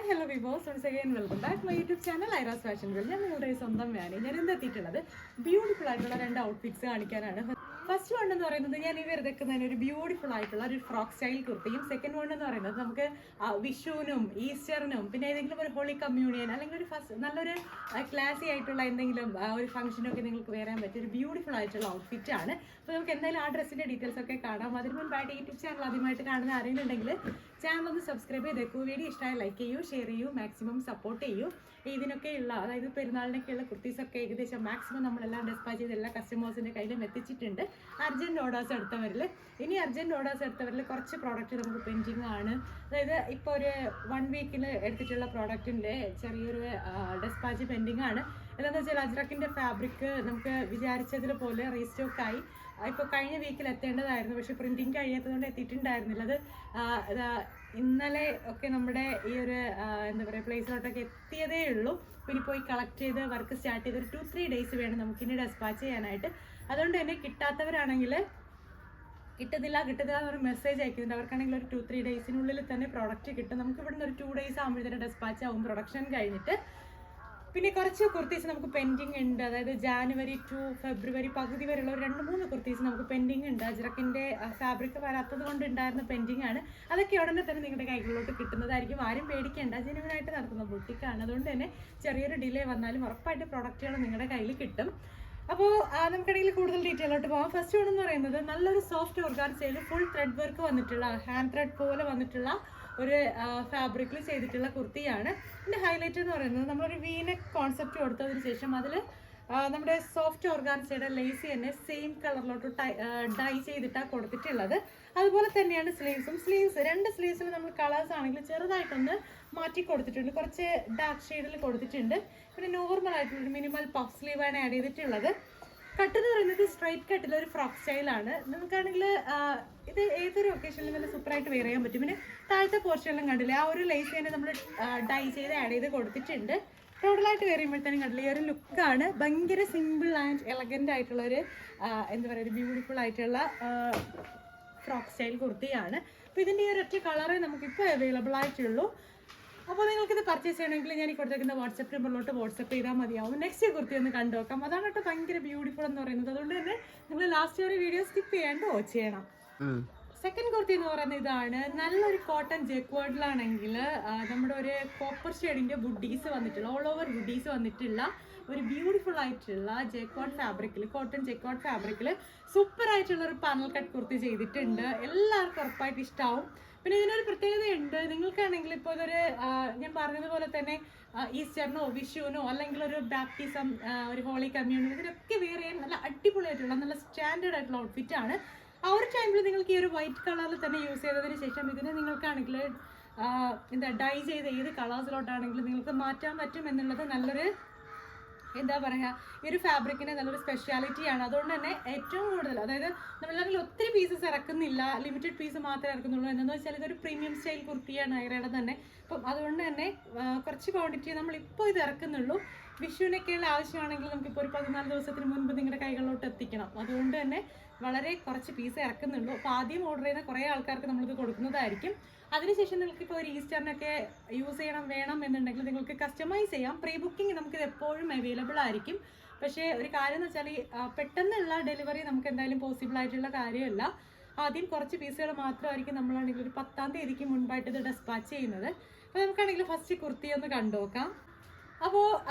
Hi hello viewers once again welcome back my YouTube channel Airas fashion world. ഞാൻ നിങ്ങളുടെ സ്വന്തം വേണി. ഞാൻ എന്തെത്തിയിട്ടുള്ളത് ബ്യൂട്ടിഫുൾ ആയിട്ടുള്ള 2 ഔട്ട്ഫിറ്റ്സ് കാണിക്കാനാണ്. ഫസ്റ്റ് വൺ എന്ന് പറയുന്നത് ഞാൻ ഈ വെറുതെക്കുന്നതിന് ഒരു ബ്യൂട്ടിഫുൾ ആയിട്ടുള്ള ഒരു ഫ്രോക്ക് സ്റ്റൈൽ കുർത്തിയും, സെക്കൻഡ് വൺ എന്ന് പറയുന്നത് നമുക്ക് വിഷുവിനും ഈസ്റ്ററിനും പിന്നെ ഏതെങ്കിലും ഒരു ഹോളി കമ്മ്യൂണിയൻ അല്ലെങ്കിൽ ഒരു നല്ലൊരു ക്ലാസി ആയിട്ടുള്ള എന്തെങ്കിലും ഒരു ഫംഗ്ഷനൊക്കെ നിങ്ങൾക്ക് വരാൻ പറ്റിയ ഒരു ബ്യൂട്ടിഫുൾ ആയിട്ടുള്ള ഔട്ട്ഫിറ്റ് ആണ്. അപ്പോൾ നമുക്ക് എന്തായാലും ആ ഡ്രസ്സിൻ്റെ ഡീറ്റെയിൽസ് ഒക്കെ കാണാം. അതിന് മുൻപായിട്ട് യൂട്യൂബ് ചാനൽ ആദ്യമായിട്ട് കാണുന്ന ആരെങ്കിലും ഉണ്ടെങ്കിൽ ചാനൽ ഒന്ന് സബ്സ്ക്രൈബ് ചെയ്തേക്കൂ. വീഡിയോ ഇഷ്ടമായി ലൈക്ക് ചെയ്യൂ, ഷെയർ ചെയ്യൂ, മാക്സിമം സപ്പോർട്ട് ചെയ്യൂ. ഇതിനൊക്കെയുള്ള അതായത് പെരുന്നാളിനൊക്കെയുള്ള കുർത്തീസൊക്കെ ഏകദേശം മാക്സിമം നമ്മളെല്ലാം ഡെസ്പാച്ച് ചെയ്ത് എല്ലാ കസ്റ്റമേഴ്സിൻ്റെ കയ്യിലും എത്തിച്ചിട്ടുണ്ട്. അർജൻറ്റ് ഓർഡേഴ്സ് എടുത്തവരിൽ ഇനി അർജൻറ്റ് ഓർഡേഴ്സ് എടുത്തവരിൽ കുറച്ച് പ്രോഡക്റ്റ് നമുക്ക് പെൻഡിങ് ആണ്. അതായത് ഇപ്പോൾ ഒരു 1 വീക്കിൽ എടുത്തിട്ടുള്ള പ്രോഡക്റ്റിൻ്റെ ചെറിയൊരു ഡെസ്പാച്ച് പെൻഡിങ് ആണ്. എന്താണെന്ന് വെച്ചാൽ അജ്രക്കിൻ്റെ ഫാബ്രിക് നമുക്ക് വിചാരിച്ചതിൽ പോലെ റീസ്റ്റോക്കായി. ഇപ്പോൾ കഴിഞ്ഞ വീക്കിൽ എത്തേണ്ടതായിരുന്നു, പക്ഷേ പ്രിൻറ്റിങ് കഴിയാത്തതുകൊണ്ട് എത്തിയിട്ടുണ്ടായിരുന്നില്ല. അത് ഇന്നലെ ഒക്കെ നമ്മുടെ ഈ ഒരു എന്താ പറയുക പ്ലേസിലോട്ടൊക്കെ എത്തിയതേ ഉള്ളൂ. പിന്നെ പോയി കളക്ട് ചെയ്ത് വർക്ക് സ്റ്റാർട്ട് ചെയ്ത് ഒരു 2-3 ഡേയ്സ് വേണം നമുക്കിനി ഡെസ്പാച്ച് ചെയ്യാനായിട്ട്. അതുകൊണ്ട് തന്നെ കിട്ടാത്തവരാണെങ്കിൽ കിട്ടുന്നില്ല എന്നൊരു മെസ്സേജ് അയക്കുന്നുണ്ട്. അവർക്കാണെങ്കിൽ ഒരു 2-3 ഡേയ്സിനുള്ളിൽ തന്നെ പ്രോഡക്റ്റ് കിട്ടും. നമുക്ക് ഇവിടുന്ന് ഒരു 2 ഡേയ്സ് ആകുമ്പോഴത്തേന് ഡെസ്പാച്ച് ആവും പ്രൊഡക്ഷൻ കഴിഞ്ഞിട്ട്. പിന്നെ കുറച്ച് കുർത്തീസ് നമുക്ക് പെൻഡിങ് ഉണ്ട്. അതായത് ജാനുവരി ടു ഫെബ്രുവരി പകുതി വരെയുള്ള ഒരു 2-3 കുർത്തീസ് നമുക്ക് പെൻഡിങ് ഉണ്ട്. അജ്രക്കിൻ്റെ ഫാബ്രിക് വരാത്തത് കൊണ്ട് ഉണ്ടായിരുന്ന പെൻഡിങ് ആണ്. അതൊക്കെ ഉടനെ തന്നെ നിങ്ങളുടെ കൈകളിലോട്ട് കിട്ടുന്നതായിരിക്കും. ആരും പേടിക്കേണ്ട, ജെന്യുവനായിട്ട് നടത്തുന്ന ബുട്ടിക്കാണ്. അതുകൊണ്ട് തന്നെ ചെറിയൊരു ഡിലേ വന്നാലും ഉറപ്പായിട്ട് പ്രോഡക്റ്റുകൾ നിങ്ങളുടെ കയ്യിൽ കിട്ടും. അപ്പോൾ നമുക്കിടയിൽ കൂടുതൽ ഡീറ്റെയിലോട്ട് പോകാം. ഫസ്റ്റ് വൺ എന്ന് പറയുന്നത് നല്ലൊരു സോഫ്റ്റ് ഓർഗാൻസയിൽ ഫുൾ ത്രെഡ് വർക്ക് വന്നിട്ടുള്ള ഹാൻഡ് ത്രെഡ് പോലെ വന്നിട്ടുള്ള ഒരു ഫാബ്രിക്കിൽ ചെയ്തിട്ടുള്ള കുർത്തിയാണ്. പിന്നെ ഹൈലൈറ്റ് എന്ന് പറയുന്നത് നമ്മളൊരു വീനെക്ക് കോൺസെപ്റ്റ് കൊടുത്തതിന് ശേഷം അതിൽ നമ്മുടെ സോഫ്റ്റ് ഓർഗാൻസയുടെ ലേസി തന്നെ സെയിം കളറിലോട്ട് ഡൈ ചെയ്തിട്ടാണ് കൊടുത്തിട്ടുള്ളത്. അതുപോലെ തന്നെയാണ് സ്ലീവ്സ് 2 സ്ലീവ്സിൽ നമ്മൾ കളേഴ്സ് ആണെങ്കിൽ ചെറുതായിട്ടൊന്ന് മാറ്റി കൊടുത്തിട്ടുണ്ട്. കുറച്ച് ഡാർക്ക് ഷെയ്ഡിൽ കൊടുത്തിട്ടുണ്ട്. പിന്നെ നോർമൽ ആയിട്ടുള്ളൊരു മിനിമൽ പഫ് സ്ലീവാണ് ആഡ് ചെയ്തിട്ടുള്ളത്. കട്ട് എന്ന് പറയുന്നത് സ്ട്രൈറ്റ് കട്ടിൽ ഒരു ഫ്രോക്ക് സ്റ്റൈലാണ്. നമുക്കാണെങ്കിൽ ഇത് ഏതൊരു ഒക്കേഷനിലും നല്ല സൂപ്പറായിട്ട് വെയർ ചെയ്യാൻ പറ്റും. പിന്നെ താഴത്തെ പോർഷനിലും കണ്ടില്ലേ ആ ഒരു ലേസ് തന്നെ നമ്മൾ ഡൈ ചെയ്ത് ആഡ് ചെയ്ത് കൊടുത്തിട്ടുണ്ട്. ടോട്ടലായിട്ട് വെയർ ചെയ്യുമ്പോഴത്തേനും കണ്ടില്ലേ ഈ ഒരു ലുക്കാണ്. ഭയങ്കര സിമ്പിൾ ആൻഡ് എലഗൻ്റ് ആയിട്ടുള്ളൊരു എന്താ പറയുക ഒരു ബ്യൂട്ടിഫുൾ ആയിട്ടുള്ള ഫ്രോക്ക് സ്റ്റൈൽ കുർത്തിയാണ്. അപ്പോൾ ഇതിൻ്റെ ഈ ഒരൊറ്റ കളറേ നമുക്കിപ്പോൾ അവൈലബിൾ ആയിട്ടുള്ളൂ. അപ്പോൾ നിങ്ങൾക്കിത് പർച്ചേസ് ചെയ്യണമെങ്കിൽ ഞാൻ ഈ കൊടുത്തേക്കുന്ന വാട്സപ്പ് നമ്പറിലോട്ട് വാട്സപ്പ് ചെയ്താൽ മതിയാവും. നെക്സ്റ്റ് കുർത്തി ഒന്ന് കണ്ടു നോക്കാം. അതാണ് കേട്ടോ ഭയങ്കര ബ്യൂട്ടിഫുൾ എന്ന് പറയുന്നത്. അതുകൊണ്ട് തന്നെ നിങ്ങൾ ലാസ്റ്റ് ഒരു വീഡിയോ സ്കിപ്പ് ചെയ്യാണ്ട് വാച്ച് ചെയ്യണം. സെക്കൻഡ് കുർത്തി എന്ന് പറയുന്നത് ഇതാണ്. നല്ലൊരു കോട്ടൺ ജെക്വേർഡിലാണെങ്കിൽ നമ്മുടെ ഒരു കോപ്പർ ഷെയ്ഡിൻ്റെ ബുഡീസ് വന്നിട്ടുള്ള ഓൾ ഓവർ ബുഡീസ് വന്നിട്ടുള്ള ഒരു ബ്യൂട്ടിഫുൾ ആയിട്ടുള്ള ജെക്വാർഡ് ഫാബ്രിക്കിൽ കോട്ടൺ ജെക്വാർഡ് ഫാബ്രിക്കിൽ സൂപ്പർ ആയിട്ടുള്ള ഒരു പാനൽ കട്ട് കുർത്തി ചെയ്തിട്ടുണ്ട്. എല്ലാവർക്കും ഉറപ്പായിട്ട് ഇഷ്ടമാവും. പിന്നെ ഇതിനൊരു പ്രത്യേകതയുണ്ട്. നിങ്ങൾക്കാണെങ്കിൽ ഇപ്പോൾ ഇതൊരു ഞാൻ പറഞ്ഞതുപോലെ തന്നെ ഈസ്റ്ററിനോ വിഷുവിനോ അല്ലെങ്കിൽ ഒരു ബാപ്റ്റിസം ഒരു ഹോളി കമ്മ്യൂണിയൻ ഇതിനൊക്കെ വെയർ ചെയ്യാൻ നല്ല അടിപൊളിയായിട്ടുള്ള നല്ല സ്റ്റാൻഡേർഡ് ആയിട്ടുള്ള ഔട്ട്ഫിറ്റ് ആണ്. ആ ഒരു ടൈമിൽ നിങ്ങൾക്ക് ഈ ഒരു വൈറ്റ് കളറിൽ തന്നെ യൂസ് ചെയ്തതിന് ശേഷം ഇതിന് നിങ്ങൾക്കാണെങ്കിൽ എന്താ ഡൈ ചെയ്ത് ഏത് കളേഴ്സിലോട്ടാണെങ്കിലും നിങ്ങൾക്ക് മാറ്റാൻ പറ്റും എന്നുള്ളത് നല്ലൊരു എന്താ പറയുക ഈ ഒരു ഫാബ്രിക്കിന് നല്ലൊരു സ്പെഷ്യാലിറ്റിയാണ്. അതുകൊണ്ട് തന്നെ ഏറ്റവും കൂടുതൽ അതായത് നമ്മളാണെങ്കിൽ ഒത്തിരി പീസസ് ഇറക്കുന്നില്ല, ലിമിറ്റഡ് പീസ് മാത്രമേ ഇറക്കുന്നുള്ളൂ. എന്താണെന്ന് വെച്ചാൽ ഇതൊരു പ്രീമിയം സ്റ്റൈൽ കുർത്തിയാണ് ഐറയുടെ തന്നെ. അപ്പം അതുകൊണ്ട് തന്നെ കുറച്ച് ക്വാണ്ടിറ്റി നമ്മളിപ്പോൾ ഇത് ഇറക്കുന്നുള്ളൂ. വിഷുവിനൊക്കെയുള്ള ആവശ്യമാണെങ്കിൽ നമുക്കിപ്പോൾ ഒരു 14 ദിവസത്തിന് മുൻപ് നിങ്ങളുടെ കൈകളിലോട്ട് എത്തിക്കണം. അതുകൊണ്ട് തന്നെ വളരെ കുറച്ച് പീസ് ഇറക്കുന്നുള്ളൂ. അപ്പോൾ ആദ്യം ഓർഡർ ചെയ്യുന്ന കുറേ ആൾക്കാർക്ക് നമ്മളിത് കൊടുക്കുന്നതായിരിക്കും. അതിനുശേഷം നിങ്ങൾക്കിപ്പോൾ ഒരു ഈസ്റ്ററിനൊക്കെ യൂസ് ചെയ്യണം വേണം എന്നുണ്ടെങ്കിൽ നിങ്ങൾക്ക് കസ്റ്റമൈസ് ചെയ്യാം. പ്രീ ബുക്കിംഗ് നമുക്കിത് എപ്പോഴും അവൈലബിൾ ആയിരിക്കും. പക്ഷേ ഒരു കാര്യം എന്ന് വെച്ചാൽ പെട്ടെന്നുള്ള ഡെലിവറി നമുക്ക് എന്തായാലും പോസിബിൾ ആയിട്ടുള്ള കാര്യമല്ല. ആദ്യം കുറച്ച് പീസുകൾ മാത്രമായിരിക്കും നമ്മളാണെങ്കിൽ ഒരു 10-ാം തീയതിക്ക് മുൻപായിട്ട് ഇത് ഡെസ്പാച്ച് ചെയ്യുന്നത്. അപ്പോൾ നമുക്കാണെങ്കിൽ ഫസ്റ്റ് കുർത്തി ഒന്ന് കണ്ടു നോക്കാം. അപ്പോൾ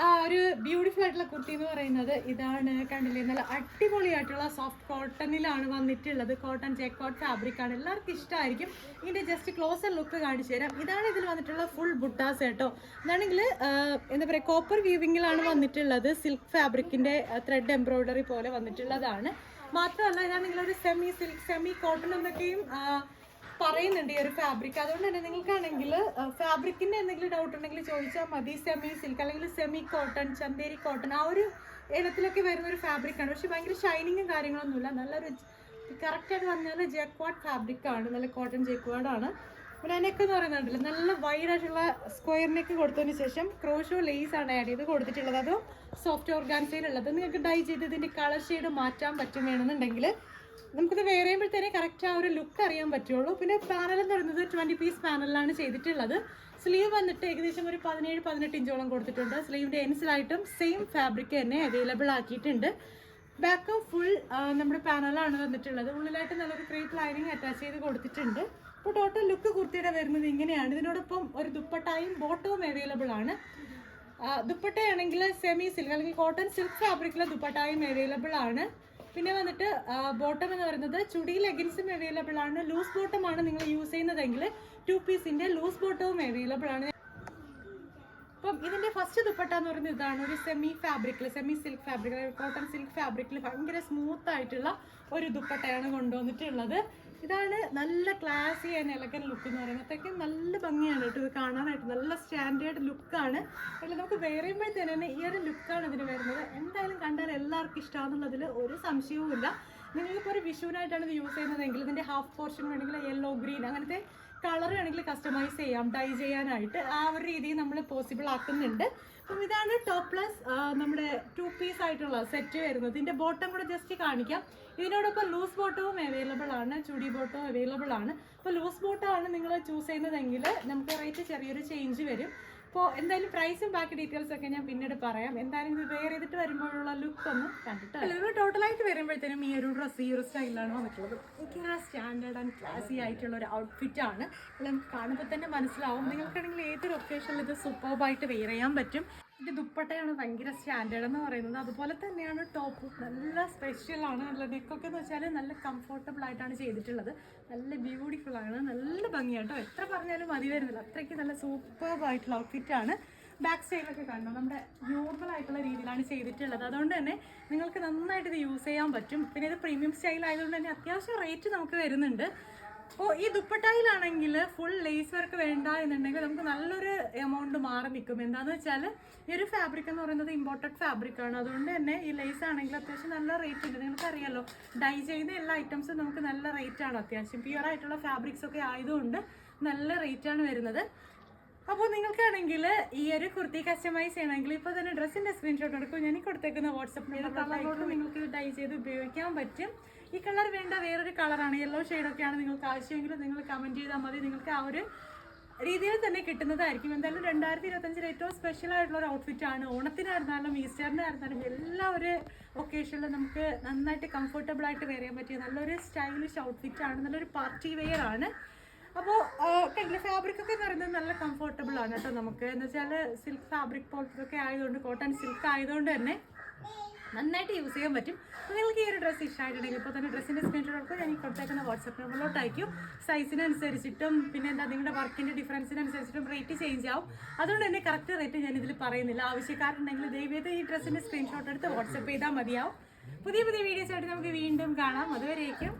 ഒരു ബ്യൂട്ടിഫുൾ ആയിട്ടുള്ള കുർത്തി എന്ന് പറയുന്നത് ഇതാണ്. കണ്ടില്ലേ നല്ല അടിപൊളിയായിട്ടുള്ള സോഫ്റ്റ് കോട്ടണിലാണ് വന്നിട്ടുള്ളത്. കോട്ടൺ ജെക്വാർഡ് ഫാബ്രിക് ആണ്. എല്ലാവർക്കും ഇഷ്ടമായിരിക്കും. ഇതിൻ്റെ ജസ്റ്റ് ക്ലോസർ ലുക്ക് കാണിച്ചു തരാം. ഇതാണ് ഇതിൽ വന്നിട്ടുള്ള ഫുൾ ബുട്ടാസ് കേട്ടോ. ഇതാണെങ്കിൽ എന്താ പറയുക കോപ്പർ വീവിങ്ങിലാണ് വന്നിട്ടുള്ളത്. സിൽക്ക് ഫാബ്രിക്കിൻ്റെ ത്രെഡ് എംബ്രോയിഡറി പോലെ വന്നിട്ടുള്ളതാണ്. മാത്രമല്ല ഇതാണെങ്കിൽ ഒരു സെമി സിൽക്ക് സെമി കോട്ടൺ എന്നൊക്കെയും പറയുന്നുണ്ട് ഈ ഒരു ഫാബ്രിക്. അതുകൊണ്ട് തന്നെ നിങ്ങൾക്കാണെങ്കിൽ ഫാബ്രിക്കിൻ്റെ എന്തെങ്കിലും ഡൗട്ട് ഉണ്ടെങ്കിൽ ചോദിച്ചാൽ മതി. സെമി സിൽക്ക് അല്ലെങ്കിൽ സെമി കോട്ടൺ ചന്തേരി കോട്ടൺ ആ ഒരു ഇനത്തിലൊക്കെ വരുന്ന ഒരു ഫാബ്രിക്കാണ്. പക്ഷെ ഭയങ്കര ഷൈനിങ്ങും കാര്യങ്ങളൊന്നുമില്ല. നല്ലൊരു കറക്റ്റായിട്ട് പറഞ്ഞാൽ ജെക്വാർഡ് ഫാബ്രിക്കാണ്. നല്ല കോട്ടൺ ജെക്വാർഡാണ്. പിന്നെ നെക്ക് എന്ന് പറയുന്നുണ്ടല്ലോ നല്ല വൈഡായിട്ടുള്ള സ്ക്വയർ നെക്ക് കൊടുത്തതിന് ശേഷം ക്രോഷോ ലേസ് ആണ് ആഡ് ചെയ്ത് കൊടുത്തിട്ടുള്ളത്. അതും സോഫ്റ്റ് ഓർഗാൻസയിലുള്ളത്. നിങ്ങൾക്ക് ഡൈ ചെയ്ത് ഇതിൻ്റെ കളർ ഷെയ്ഡ് മാറ്റാൻ പറ്റും വേണമെന്നുണ്ടെങ്കിൽ. നമുക്കിത് വെയർ ചെയ്യുമ്പോഴത്തേനെ കറക്റ്റ് ആ ഒരു ലുക്ക് അറിയാൻ പറ്റുള്ളൂ. പിന്നെ പാനൽ എന്ന് പറയുന്നത് 20 പീസ് പാനലിലാണ് ചെയ്തിട്ടുള്ളത്. സ്ലീവ് വന്നിട്ട് ഏകദേശം ഒരു 17-18 ഇഞ്ചോളം കൊടുത്തിട്ടുണ്ട്. സ്ലീവിൻ്റെ എൻസിലായിട്ടും സെയിം ഫാബ്രിക് തന്നെ അവൈലബിൾ ആക്കിയിട്ടുണ്ട്. ബാക്ക് ഫുൾ നമ്മുടെ പാനലാണ് വന്നിട്ടുള്ളത്. ഉള്ളിലായിട്ട് നല്ലൊരു ക്രീപ്പ് ലൈനിങ് അറ്റാച്ച് ചെയ്ത് കൊടുത്തിട്ടുണ്ട്. അപ്പോൾ ടോട്ടൽ ലുക്ക് കുർത്തിയുടെ വരുന്നത് ഇങ്ങനെയാണ്. ഇതിനോടൊപ്പം ഒരു ദുപ്പട്ടായും ബോട്ടവും അവൈലബിൾ ആണ്. ദുപ്പട്ടയാണെങ്കിൽ സെമി സിൽക്ക് അല്ലെങ്കിൽ കോട്ടൺ സിൽക്ക് ഫാബ്രിക്കിലെ ദുപ്പട്ടായും അവൈലബിൾ ആണ്. പിന്നെ വന്നിട്ട് ബോട്ടം എന്ന് പറയുന്നത് ചുടി ലെഗിൻസും അവൈലബിൾ ആണ്. ലൂസ് ബോട്ടം ആണ് നിങ്ങൾ യൂസ് ചെയ്യുന്നതെങ്കിൽ 2 പീസിൻ്റെ ലൂസ് ബോട്ടവും അവൈലബിൾ ആണ്. അപ്പം ഇതിൻ്റെ ഫസ്റ്റ് ദുപ്പട്ട എന്ന് പറയുന്നത് ഇതാണ്. ഒരു semi silk fabric, cotton silk ഫാബ്രിക്കിൽ ഭയങ്കര സ്മൂത്ത് ആയിട്ടുള്ള ഒരു ദുപ്പട്ടയാണ് കൊണ്ടുവന്നിട്ടുള്ളത്. ഇതാണ് നല്ല ക്ലാസി ആൻഡ് എലഗന്റ് ലുക്ക് എന്ന് പറയുന്നത്. അത്രയ്ക്കും നല്ല ഭംഗിയാണ് കേട്ടോ ഇത് കാണാനായിട്ട്. നല്ല സ്റ്റാൻഡേർഡ് ലുക്കാണ്. അല്ല നമുക്ക് വേറെയുമ്പോഴത്തേനെ ഈ ഒരു ലുക്കാണ് ഇതിന് വരുന്നത്. എന്തായാലും കണ്ടാൽ എല്ലാവർക്കും ഇഷ്ടമാണെന്നുള്ളതിൽ ഒരു സംശയവുമില്ല. നിങ്ങൾക്കിപ്പോൾ ഒരു വിഷുവിനായിട്ടാണ് ഇത് യൂസ് ചെയ്യുന്നതെങ്കിൽ ഇതിൻ്റെ ഹാഫ് പോർഷൻ വേണമെങ്കിൽ യെല്ലോ ഗ്രീൻ അങ്ങനത്തെ കളർ വേണമെങ്കിൽ കസ്റ്റമൈസ് ചെയ്യാം, ഡൈ ചെയ്യാനായിട്ട്. ആ ഒരു രീതിയിൽ നമ്മൾ പോസിബിൾ ആക്കുന്നുണ്ട്. അപ്പം ഇതാണ് ടോപ്പ് പ്ലസ് നമ്മുടെ 2 പീസ് ആയിട്ടുള്ള സെറ്റ് വരുന്നത്. ഇതിൻ്റെ ബോട്ടം കൂടെ ജസ്റ്റ് കാണിക്കാം. ഇതിനോടൊപ്പം ലൂസ് ബോട്ടവും അവൈലബിൾ ആണ്, ചുടി ബോട്ടവും അവൈലബിൾ ആണ്. അപ്പോൾ ലൂസ് ബോട്ടമാണ് നിങ്ങൾ ചൂസ് ചെയ്യുന്നതെങ്കിൽ നമുക്ക് റേറ്റ് ചെറിയൊരു ചേഞ്ച് വരും. അപ്പോൾ എന്തായാലും പ്രൈസും ബാക്കി ഡീറ്റെയിൽസ് ഒക്കെ ഞാൻ പിന്നീട് പറയാം. എന്തായാലും ഇത് വെയർ ചെയ്തിട്ട് വരുമ്പോഴുള്ള ലുക്ക് ഒന്ന് കണ്ടിട്ട് ഇത് ടോട്ടലായിട്ട് വരുമ്പോഴത്തേനും ഈ ഒരു ഡ്രസ്സ് ഈ ഒരു സ്റ്റൈലാണ് വന്നിട്ടുള്ളത്. എനിക്ക് സ്റ്റാൻഡേർഡ് ആൻഡ് ക്ലാസി ആയിട്ടുള്ള ഒരു ഔട്ട്ഫിറ്റാണ്. നമുക്ക് കാണുമ്പോൾ തന്നെ മനസ്സിലാവും. നിങ്ങൾക്കാണെങ്കിൽ ഏതൊരു ഒക്കേഷനിൽ ഇത് സൂപ്പർബായിട്ട് വെയർ ചെയ്യാൻ പറ്റും. ഇതിൻ്റെ ദുപ്പട്ടയാണ് ഭയങ്കര സ്റ്റാൻഡേർഡ് എന്ന് പറയുന്നത്. അതുപോലെ തന്നെയാണ് ടോപ്പ് നല്ല സ്പെഷ്യലാണ്. നല്ല നെക്കൊക്കെ എന്ന് വെച്ചാൽ നല്ല കംഫർട്ടബിൾ ആയിട്ടാണ് ചെയ്തിട്ടുള്ളത്. നല്ല ബ്യൂട്ടിഫുൾ ആണ്, നല്ല ഭംഗിയാട്ടോ. എത്ര പറഞ്ഞാലും മതി വരുന്നില്ല. അത്രയ്ക്ക് നല്ല സൂപ്പർബായിട്ടുള്ള ഔട്ട്ഫിറ്റാണ്. ബാക്ക് സ്റ്റൈലൊക്കെ കാണണം, നമ്മുടെ നോർമൽ ആയിട്ടുള്ള രീതിയിലാണ് ചെയ്തിട്ടുള്ളത്. അതുകൊണ്ട് തന്നെ നിങ്ങൾക്ക് നന്നായിട്ട് ഇത് യൂസ് ചെയ്യാൻ പറ്റും. പിന്നെ ഇത് പ്രീമിയം സ്റ്റൈൽ ആയതുകൊണ്ട് തന്നെ അത്യാവശ്യം റേറ്റ് നമുക്ക് വരുന്നുണ്ട്. അപ്പോൾ ഈ ദുപ്പട്ടയിലാണെങ്കിൽ ഫുൾ ലേസ് വർക്ക് വേണ്ട എന്നുണ്ടെങ്കിൽ നമുക്ക് നല്ലൊരു എമൗണ്ട് മാറി നിൽക്കും. എന്താണെന്ന് വെച്ചാൽ ഈ ഒരു ഫാബ്രിക് എന്ന് പറയുന്നത് ഇമ്പോർട്ടഡ് ഫാബ്രിക്കാണ്. അതുകൊണ്ട് തന്നെ ഈ ലേസ് ആണെങ്കിൽ അത്യാവശ്യം നല്ല റേറ്റ് ഉണ്ട്. നിങ്ങൾക്കറിയാമല്ലോ, ഡൈ ചെയ്യുന്ന എല്ലാ ഐറ്റംസും നമുക്ക് നല്ല റേറ്റാണ്. അത്യാവശ്യം പ്യുവർ ആയിട്ടുള്ള ഫാബ്രിക്സ് ഒക്കെ ആയതുകൊണ്ട് നല്ല റേറ്റാണ് വരുന്നത്. അപ്പോൾ നിങ്ങൾക്കാണെങ്കിൽ ഈ ഒരു കുർത്തി കസ്റ്റമൈസ് ചെയ്യണമെങ്കിൽ ഇപ്പോൾ തന്നെ ഡ്രസ്സിൻ്റെ സ്ക്രീൻഷോട്ട് എടുക്കും. ഞാൻ കൊടുത്തേക്കുന്ന വാട്സപ്പിൽ കളറിലോട്ട് നിങ്ങൾക്ക് ഡൈ ചെയ്ത് ഉപയോഗിക്കാൻ പറ്റും. ഈ കളർ വേണ്ട വേറൊരു കളറാണ്, യെല്ലോ ഷെയ്ഡൊക്കെയാണ് നിങ്ങൾക്ക് ആവശ്യമെങ്കിൽ നിങ്ങൾ കമൻറ്റ് ചെയ്താൽ മതി. നിങ്ങൾക്ക് ആ ഒരു രീതിയിൽ തന്നെ കിട്ടുന്നതായിരിക്കും. എന്തായാലും 2025 ഏറ്റവും സ്പെഷ്യൽ ആയിട്ടുള്ള ഒരു ഔട്ട്ഫിറ്റാണ്. ഓണത്തിനായിരുന്നാലും ഈസ്റ്ററിനായിരുന്നാലും എല്ലാ ഒരു ഒക്കേഷനിലും നമുക്ക് നന്നായിട്ട് കംഫർട്ടബിൾ ആയിട്ട് വെയർ ചെയ്യാൻ പറ്റിയ നല്ലൊരു സ്റ്റൈലിഷ് ഔട്ട്ഫിറ്റാണ്. നല്ലൊരു പാർട്ടി വെയർ ആണ്. അപ്പോൾ കണ്ടില്ല, ഫാബ്രിക് ഒക്കെ എന്ന് പറയുന്നത് നല്ല കംഫർട്ടബിൾ ആണ് കേട്ടോ. നമുക്ക് എന്ന് വെച്ചാൽ സിൽക്ക് ഫാബ്രിക് പോലത്തൊക്കെ ആയതുകൊണ്ട്, കോട്ടൺ സിൽക്ക് ആയതുകൊണ്ട് തന്നെ നന്നായിട്ട് യൂസ് ചെയ്യാൻ പറ്റും. അപ്പോൾ നിങ്ങൾക്ക് ഈ ഒരു ഡ്രസ്സ് ഇഷ്ടമായിട്ടുണ്ടെങ്കിൽ ഇപ്പോൾ തന്നെ ഡ്രസ്സിൻ്റെ സ്ക്രീൻഷോട്ട് എടുക്കും. ഞാൻ ഈ കൊടുത്തേക്കുന്ന വാട്സപ്പ് നമ്പറിലോട്ട് അയക്കും. സൈസിനനുസരിച്ചിട്ടും പിന്നെ എന്താ നിങ്ങളുടെ വർക്കിൻ്റെ ഡിഫറൻസിനനുസരിച്ചിട്ടും റേറ്റ് ചേഞ്ച് ആവും. അതുകൊണ്ട് തന്നെ കറക്റ്റ് റേറ്റ് ഞാനിതിൽ പറയുന്നില്ല. ആവശ്യക്കാരുണ്ടെങ്കിൽ ദയവേത് ഈ ഡ്രസ്സിൻ്റെ സ്ക്രീൻഷോട്ട് എടുത്ത് വാട്സപ്പ് ചെയ്താൽ മതിയാവും. പുതിയ വീഡിയോസ് ആയിട്ട് നമുക്ക് വീണ്ടും കാണാം. അതുവരേക്കും